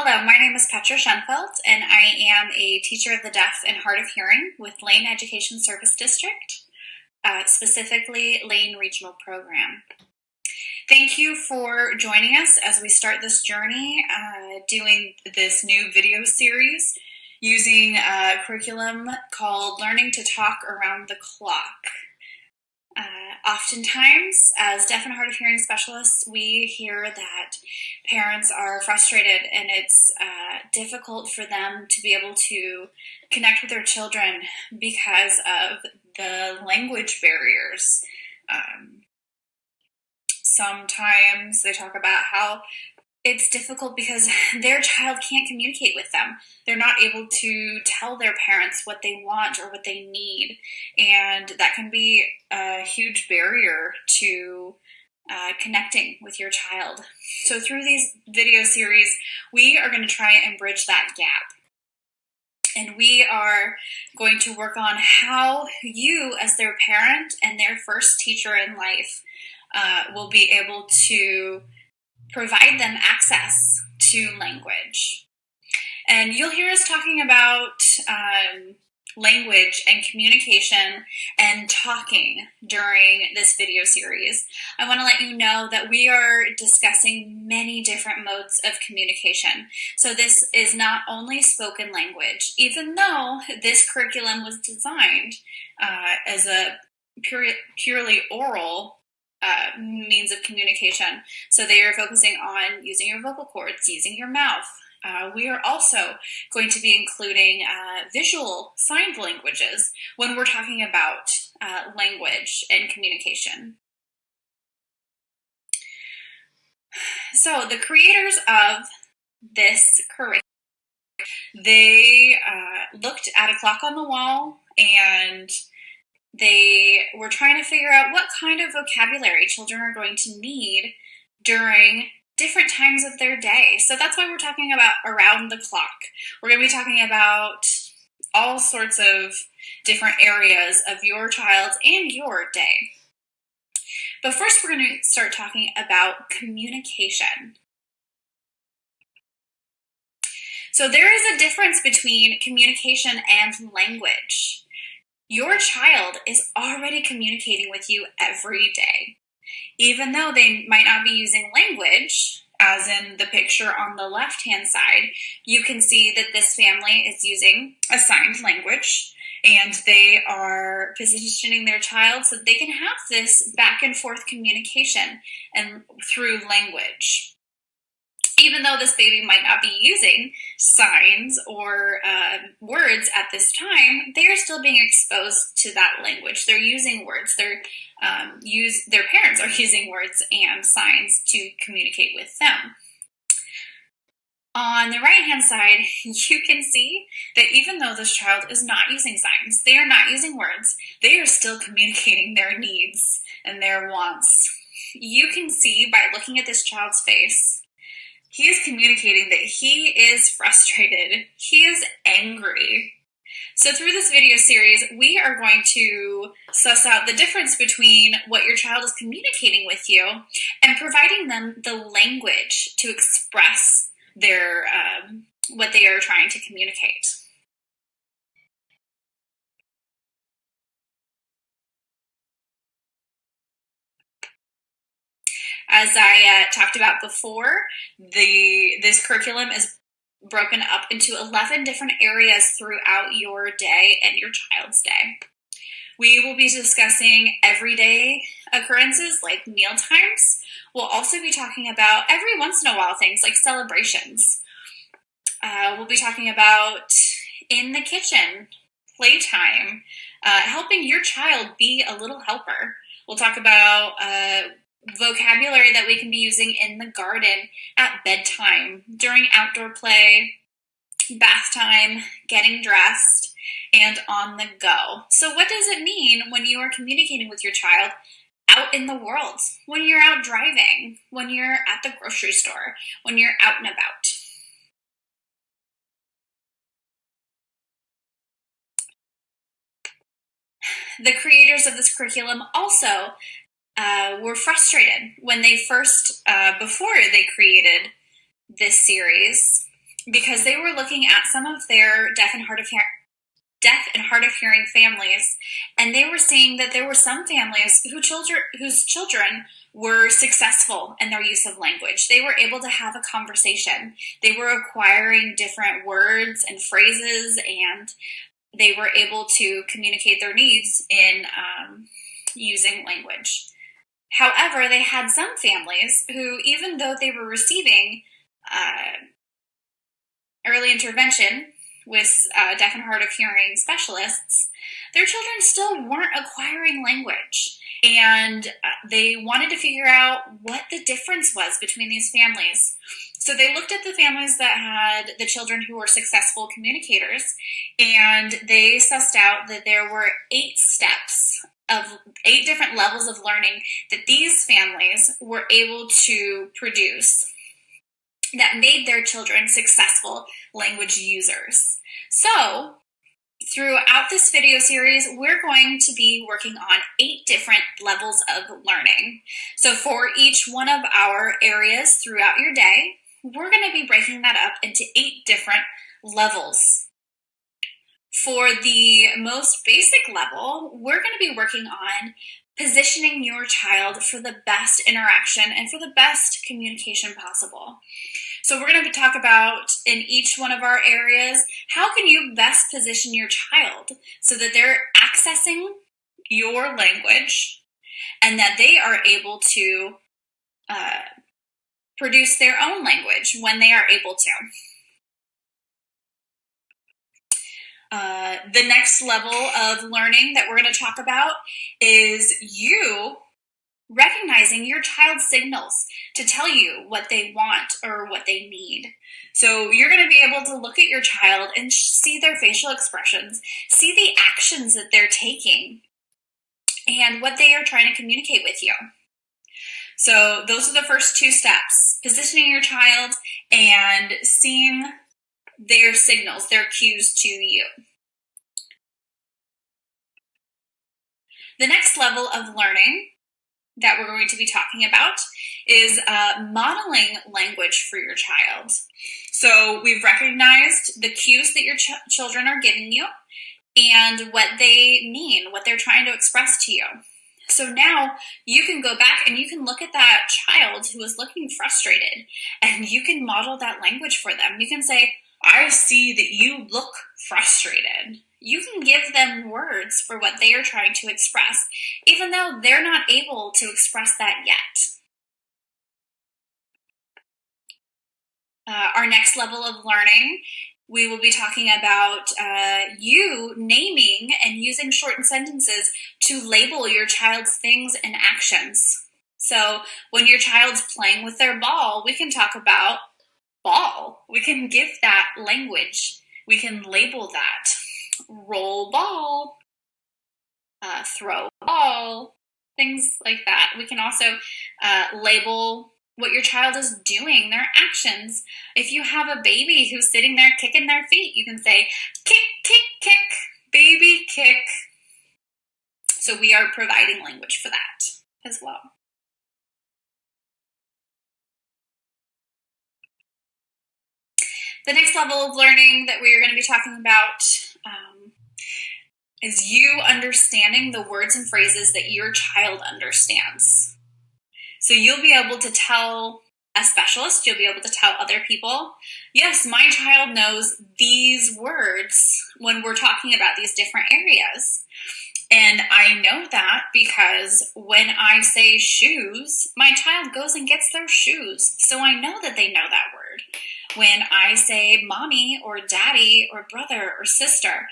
Hello, my name is Petra Schenfeld, and I am a teacher of the deaf and hard of hearing with Lane Education Service District, specifically Lane Regional Program. Thank you for joining us as we start this journey doing this new video series using a curriculum called Learning to Talk Around the Clock. Oftentimes, as deaf and hard of hearing specialists, we hear that parents are frustrated and it's difficult for them to be able to connect with their children because of the language barriers. Sometimes they talk about how it's difficult because their child can't communicate with them. They're not able to tell their parents what they want or what they need. And that can be a huge barrier to connecting with your child. So through these video series, we are going to try and bridge that gap. And we are going to work on how you, as their parent and their first teacher in life, will be able to provide them access to language. And you'll hear us talking about language and communication and talking during this video series. I want to let you know that we are discussing many different modes of communication. So this is not only spoken language, even though this curriculum was designed as a purely oral means of communication. So they are focusing on using your vocal cords, using your mouth. We are also going to be including visual signed languages when we're talking about language and communication. So the creators of this curriculum, they looked at a clock on the wall and they were trying to figure out what kind of vocabulary children are going to need during different times of their day. So that's why we're talking about around the clock. We're going to be talking about all sorts of different areas of your child's and your day. But first, we're going to start talking about communication. So there is a difference between communication and language. Your child is already communicating with you every day. Even though they might not be using language, as in the picture on the left-hand side, you can see that this family is using a signed language, and they are positioning their child so that they can have this back and forth communication and through language. Even though this baby might not be using signs or words at this time, they are still being exposed to that language. They're using words. Their parents are using words and signs to communicate with them. On the right-hand side, you can see that even though this child is not using signs, they are not using words, they are still communicating their needs and their wants. You can see by looking at this child's face, he is communicating that he is frustrated. He is angry. So through this video series, we are going to suss out the difference between what your child is communicating with you and providing them the language to express their what they are trying to communicate. As I talked about before, this curriculum is broken up into 11 different areas throughout your day and your child's day. We will be discussing everyday occurrences like meal times. We'll also be talking about every once in a while things like celebrations. We'll be talking about in the kitchen, playtime, helping your child be a little helper. We'll talk about vocabulary that we can be using in the garden, at bedtime, during outdoor play, bath time, getting dressed, and on the go. So what does it mean when you are communicating with your child out in the world, when you're out driving, when you're at the grocery store, when you're out and about? The creators of this curriculum also were frustrated when they first, before they created this series, because they were looking at some of their deaf and hard of hearing families, and they were seeing that there were some families whose children were successful in their use of language. They were able to have a conversation. They were acquiring different words and phrases, and they were able to communicate their needs in using language. However, they had some families who, even though they were receiving early intervention with deaf and hard of hearing specialists, their children still weren't acquiring language. And they wanted to figure out what the difference was between these families. So they looked at the families that had the children who were successful communicators, and they sussed out that there were 8 steps of 8 different levels of learning that these families were able to produce that made their children successful language users. So, throughout this video series, we're going to be working on 8 different levels of learning. So for each one of our areas throughout your day, we're going to be breaking that up into 8 different levels. For the most basic level, we're going to be working on positioning your child for the best interaction and for the best communication possible. So we're going to talk about, in each one of our areas, how can you best position your child so that they're accessing your language and that they are able to produce their own language when they are able to. The next level of learning that we're going to talk about is you recognizing your child's signals to tell you what they want or what they need. So you're going to be able to look at your child and see their facial expressions, see the actions that they're taking, and what they are trying to communicate with you. So those are the first 2 steps: positioning your child and seeing their signals, their cues to you. The next level of learning that we're going to be talking about is modeling language for your child. So we've recognized the cues that your children are giving you and what they mean, what they're trying to express to you. So now you can go back and you can look at that child who is looking frustrated, and you can model that language for them. You can say, I see that you look frustrated. You can give them words for what they are trying to express, even though they're not able to express that yet. Our next level of learning, we will be talking about you naming and using shortened sentences to label your child's things and actions. So when your child's playing with their ball, we can talk about ball. We can give that language. We can label that. Roll ball, throw ball, things like that. We can also label what your child is doing, their actions. If you have a baby who's sitting there kicking their feet, you can say, kick, kick, kick, baby, kick. So we are providing language for that as well. The next level of learning that we are going to be talking about is you understanding the words and phrases that your child understands. So you'll be able to tell a specialist, you'll be able to tell other people, yes, my child knows these words when we're talking about these different areas. And I know that because when I say shoes, my child goes and gets their shoes. So I know that they know that word. When I say mommy or daddy or brother or sister,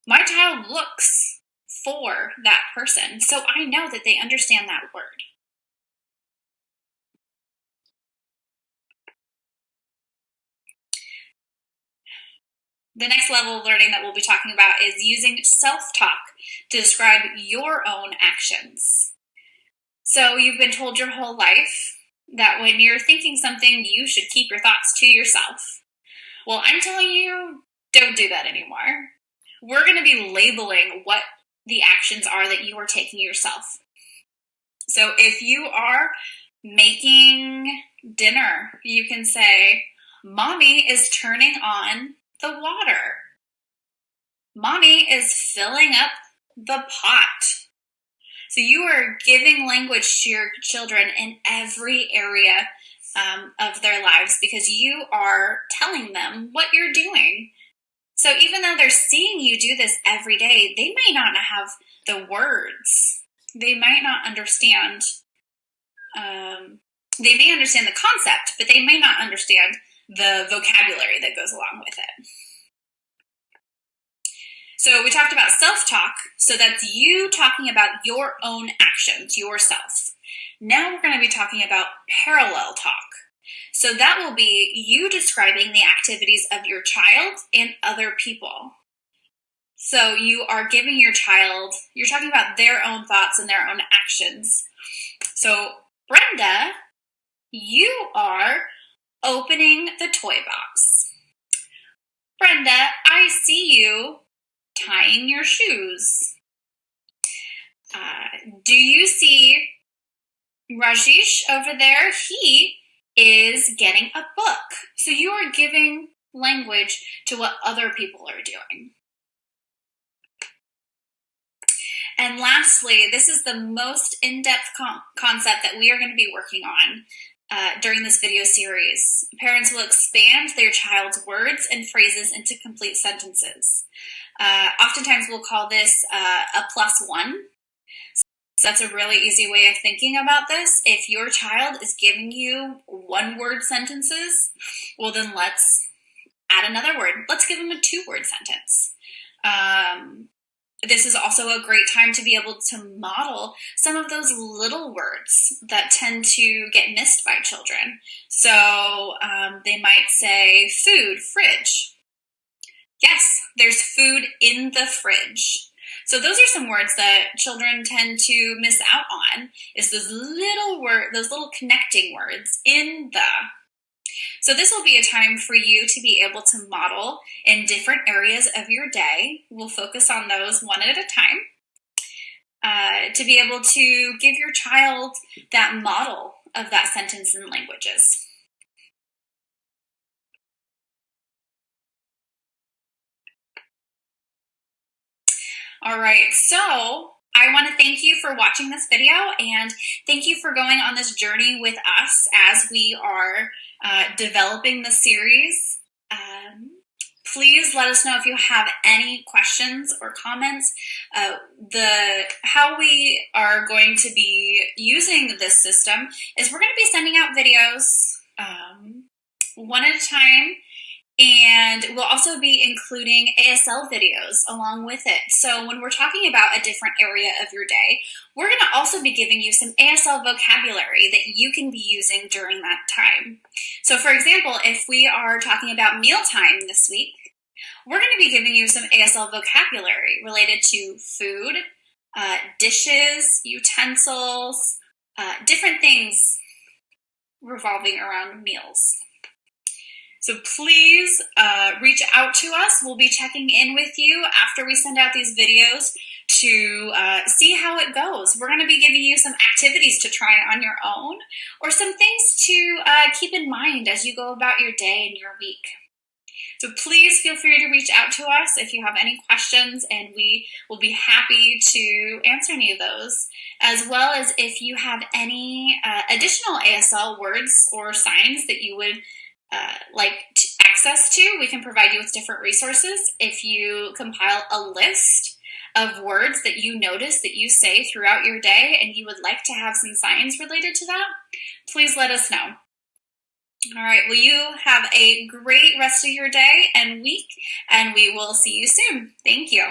my child looks for that person. So I know that they understand that word. The next level of learning that we'll be talking about is using self-talk to describe your own actions. So you've been told your whole life that when you're thinking something, you should keep your thoughts to yourself. Well, I'm telling you, don't do that anymore. We're going to be labeling what the actions are that you are taking yourself. So if you are making dinner, you can say, Mommy is turning on the water. Mommy is filling up the pot. So you are giving language to your children in every area of their lives because you are telling them what you're doing. So even though they're seeing you do this every day, they may not have the words. They might not understand. They may understand the concept, but they may not understand the vocabulary that goes along with it. So we talked about self-talk. So that's you talking about your own actions, yourself. Now we're going to be talking about parallel talk. So that will be you describing the activities of your child and other people. So you are giving your child, you're talking about their own thoughts and their own actions. So Brenda, you are opening the toy box. Brenda, I see you tying your shoes. Do you see Rajesh over there? He is getting a book. So you are giving language to what other people are doing. And lastly, this is the most in-depth concept that we are going to be working on during this video series. Parents will expand their child's words and phrases into complete sentences. Oftentimes we'll call this a +1. So that's a really easy way of thinking about this. If your child is giving you one-word sentences, well then let's add another word. Let's give them a 2-word sentence. This is also a great time to be able to model some of those little words that tend to get missed by children. So they might say food, fridge. Yes, there's food in the fridge. So those are some words that children tend to miss out on, is those little connecting words, in the. So this will be a time for you to be able to model in different areas of your day. We'll focus on those one at a time to be able to give your child that model of that sentence in languages. All right, so I want to thank you for watching this video and thank you for going on this journey with us as we are developing the series. Please let us know if you have any questions or comments. How we are going to be using this system is we're going to be sending out videos one at a time. And we'll also be including ASL videos along with it. So when we're talking about a different area of your day, we're going to also be giving you some ASL vocabulary that you can be using during that time. So for example, if we are talking about mealtime this week, we're going to be giving you some ASL vocabulary related to food, dishes, utensils, different things revolving around meals. So please reach out to us. We'll be checking in with you after we send out these videos to see how it goes. We're going to be giving you some activities to try on your own or some things to keep in mind as you go about your day and your week. So please feel free to reach out to us if you have any questions, and we will be happy to answer any of those, as well as if you have any additional ASL words or signs that you would like access to. We can provide you with different resources. If you compile a list of words that you notice that you say throughout your day and you would like to have some signs related to that, please let us know. All right, well, you have a great rest of your day and week, and we will see you soon. Thank you.